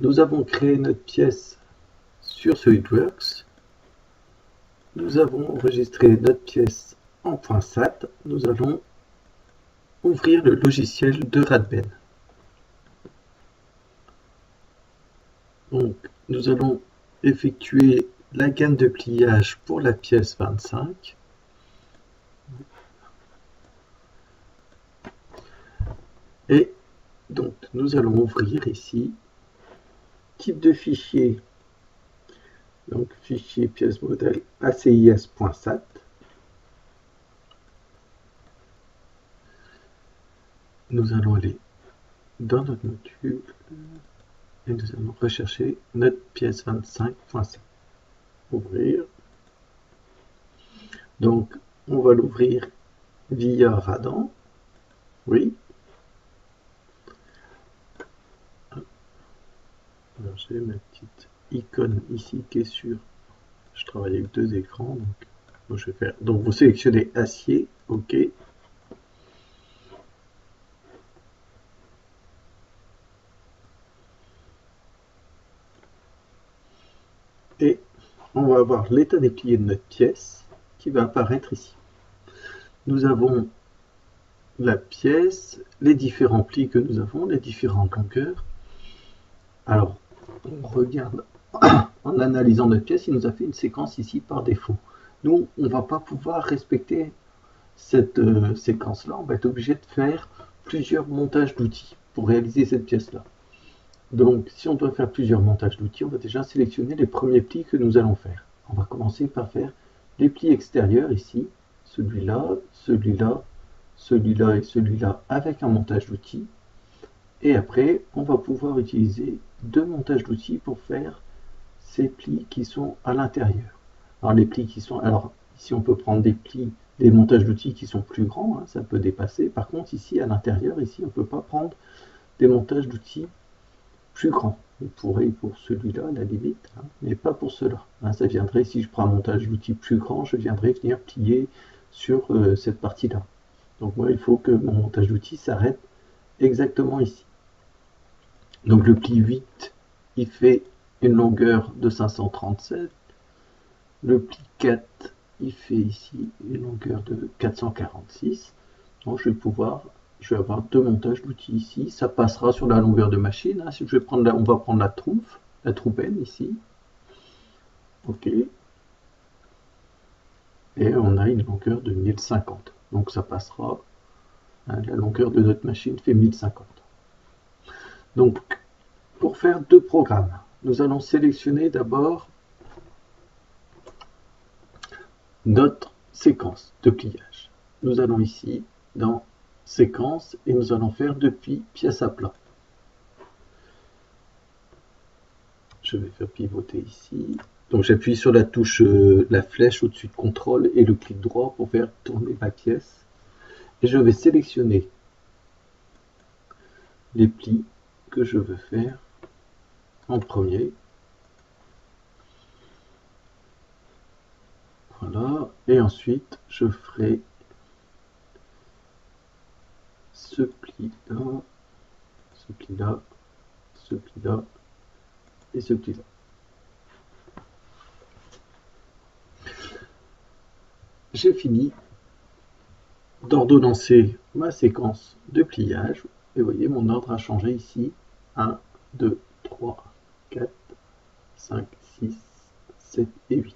Nous avons créé notre pièce sur SolidWorks. Nous avons enregistré notre pièce en .sat. Nous allons ouvrir le logiciel de Radben. Donc, nous allons effectuer la gamme de pliage pour la pièce 25. Et donc, nous allons ouvrir ici, type de fichier, donc fichier pièce modèle ACIS.sat. Nous allons aller dans notre module et nous allons rechercher notre pièce 25.7. Ouvrir. Donc, on va l'ouvrir via Radan. Oui. Alors, j'ai ma petite icône ici qui est sur. Je travaille avec deux écrans, donc je vais faire. Donc, vous sélectionnez acier, OK. Et on va avoir l'état des pliés de notre pièce qui va apparaître ici. Nous avons la pièce, les différents plis que nous avons, les différentes longueurs. Alors, on regarde en analysant notre pièce, il nous a fait une séquence ici par défaut. Nous, on ne va pas pouvoir respecter cette séquence-là. On va être obligé de faire plusieurs montages d'outils pour réaliser cette pièce-là. Donc, si on doit faire plusieurs montages d'outils, on va déjà sélectionner les premiers plis que nous allons faire. On va commencer par faire les plis extérieurs ici, celui-là, celui-là, celui-là et celui-là avec un montage d'outils. Et après, on va pouvoir utiliser deux montages d'outils pour faire ces plis qui sont à l'intérieur. Alors les plis qui sont, alors ici on peut prendre des plis, des montages d'outils qui sont plus grands, hein, ça peut dépasser. Par contre ici à l'intérieur, ici on ne peut pas prendre des montages d'outils plus grands. On pourrait pour celui-là à la limite, hein, mais pas pour cela. Hein, ça viendrait, si je prends un montage d'outils plus grand, je viendrais venir plier sur cette partie-là. Donc moi il faut que mon montage d'outils s'arrête exactement ici. Donc le pli 8, il fait une longueur de 537. Le pli 4, il fait ici une longueur de 446. Donc je vais avoir deux montages d'outils ici. Ça passera sur la longueur de machine. Hein. Si je vais prendre on va prendre la trouvaine ici. OK. Et on a une longueur de 1050. Donc ça passera. Hein, la longueur de notre machine fait 1050. Donc pour faire deux programmes, nous allons sélectionner d'abord notre séquence de pliage. Nous allons ici dans séquence et nous allons faire depuis pièce à plat. Je vais faire pivoter ici. Donc j'appuie sur la touche, la flèche au-dessus de contrôle et le clic droit pour faire tourner ma pièce. Et je vais sélectionner les plis que je veux faire en premier. Voilà. Et ensuite, je ferai ce pli-là, ce pli-là, ce pli-là et ce pli-là. J'ai fini d'ordonnancer ma séquence de pliage. Et vous voyez, mon ordre a changé ici. 1, 2, 3, 4, 5, 6, 7 et 8.